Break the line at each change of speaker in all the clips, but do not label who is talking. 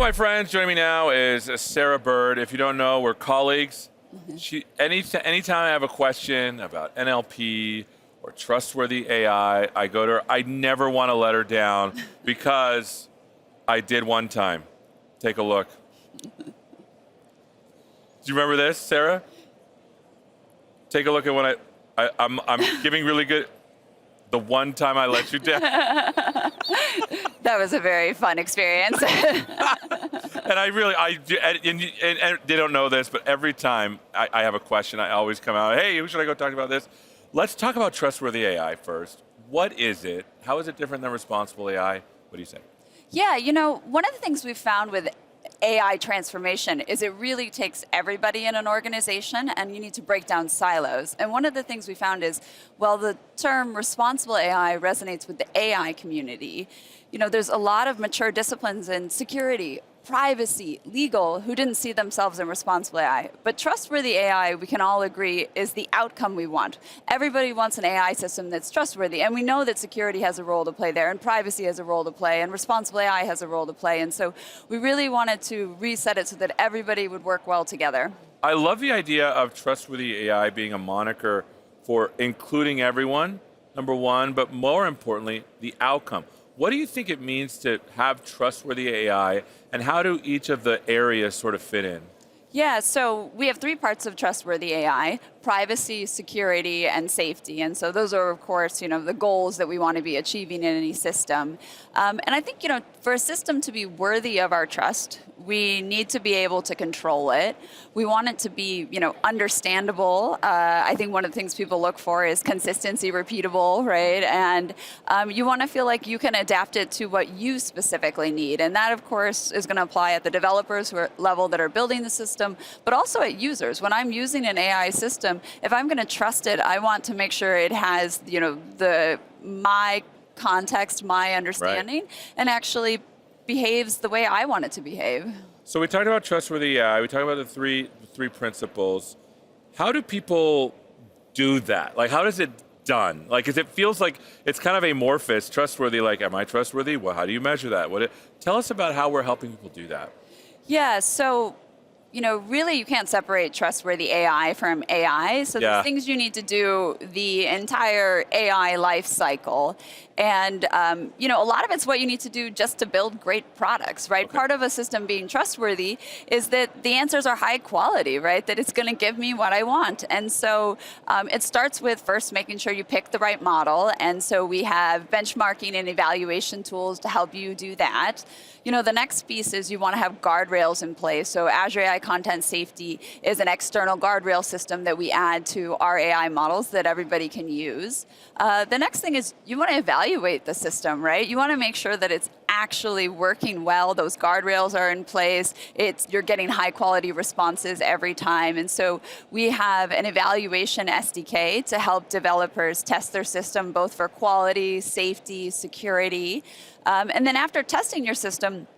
my friends. Joining me now is Sarah Bird. If you don't know, we're colleagues. Anytime I have a question about NLP or trustworthy AI, I go to her. I never want to let her down because I did one time. Take a look. Do you remember this, Sarah? Take a look at when I'm giving really good. The one time I let you down.
That was a very fun experience.
And and they don't know this, but every time I have a question, I always come out, hey, who should I go talk about this? Let's talk about trustworthy AI first. What is it? How is it different than responsible AI? What do you say?
Yeah, you know, one of the things we've found with AI transformation is it really takes everybody in an organization, and you need to break down silos. And one of the things we found is, well, the term responsible AI resonates with the AI community. You know, there's a lot of mature disciplines in security, privacy, legal, who didn't see themselves in responsible AI. But trustworthy AI, we can all agree, is the outcome we want. Everybody wants an AI system that's trustworthy, and we know that security has a role to play there, and privacy has a role to play, and responsible AI has a role to play. And so we really wanted to reset it so that everybody would work well together.
I love the idea of trustworthy AI being a moniker for including everyone, number one, but more importantly, the outcome. What do you think it means to have trustworthy AI, and how do each of the areas sort of fit in?
Yeah, so we have three parts of trustworthy AI: privacy, security, and safety. And so those are, of course, you know, the goals that we want to be achieving in any system. And I think, you know, for a system to be worthy of our trust, we need to be able to control it. We want it to be, you know, understandable. I think one of the things people look for is consistency, repeatable, right? And you want to feel like you can adapt it to what you specifically need. And that, of course, is going to apply at the developers level that are building the system, but also at users. When I'm using an AI system, if I'm going to trust it, I want to make sure it has, you know, my context, my understanding, right, and actually behaves the way I want it to behave.
So we talked about trustworthy AI. We talked about the three principles. How do people do that? Like, how does it done? Like, 'cause it feels like it's kind of amorphous. Trustworthy, like, am I trustworthy? Well, how do you measure that? Tell us about how we're helping people do that.
Yeah, so, you know, really you can't separate trustworthy AI from AI. So there's things you need to do the entire AI life cycle. And, you know, a lot of it's what you need to do just to build great products, right? Okay. Part of a system being trustworthy is that the answers are high quality, right? That it's going to give me what I want. And so it starts with first making sure you pick the right model. And so we have benchmarking and evaluation tools to help you do that. You know, the next piece is you want to have guardrails in place. So Azure AI Content Safety is an external guardrail system that we add to our AI models that everybody can use. The next thing is you want to evaluate the system, right? You want to make sure that it's actually working well. Those guardrails are in place. You're getting high quality responses every time. And so we have an evaluation SDK to help developers test their system both for quality, safety, security. And then after testing your system,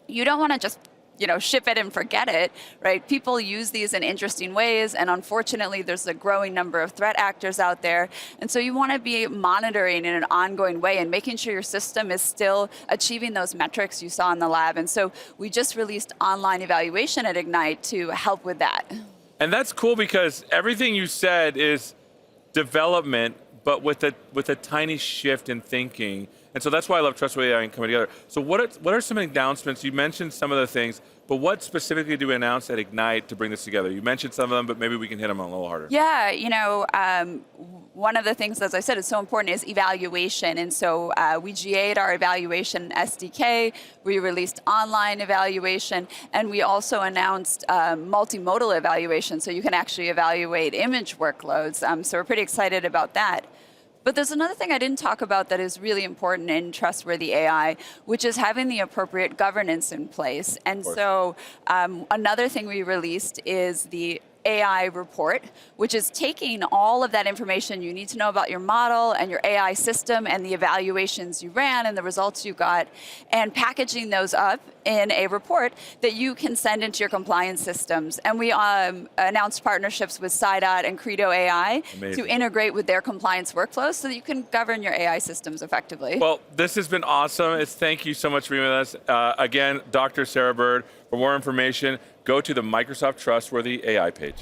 you don't want to just, you know, ship it and forget it, right? People use these in interesting ways, and unfortunately, there's a growing number of threat actors out there. And so you want to be monitoring in an ongoing way and making sure your system is still achieving those metrics you saw in the lab. And so we just released online evaluation at Ignite to help with that.
And that's cool because everything you said is development, but with a tiny shift in thinking. And so that's why I love Trustworthy AI and coming together. So what are some announcements? You mentioned some of the things, but what specifically do we announce at Ignite to bring this together? You mentioned some of them, but maybe we can hit them a little harder.
Yeah, you know, one of the things, as I said, is so important is evaluation. And so we GA'd our evaluation SDK, we released online evaluation, and we also announced multimodal evaluation, so you can actually evaluate image workloads. So we're pretty excited about that. But there's another thing I didn't talk about that is really important in trustworthy AI, which is having the appropriate governance in place. And so another thing we released is the AI report, which is taking all of that information you need to know about your model and your AI system and the evaluations you ran and the results you got, and packaging those up in a report that you can send into your compliance systems. And we announced partnerships with 𝗦𝗲𝗀𝗀 and Credo AI to integrate with their compliance workflows so that you can govern your AI systems effectively.
Well, this has been awesome. Thank you so much for being with us. Again, Dr. Sarah Bird, for more information, go to the Microsoft Trustworthy AI page.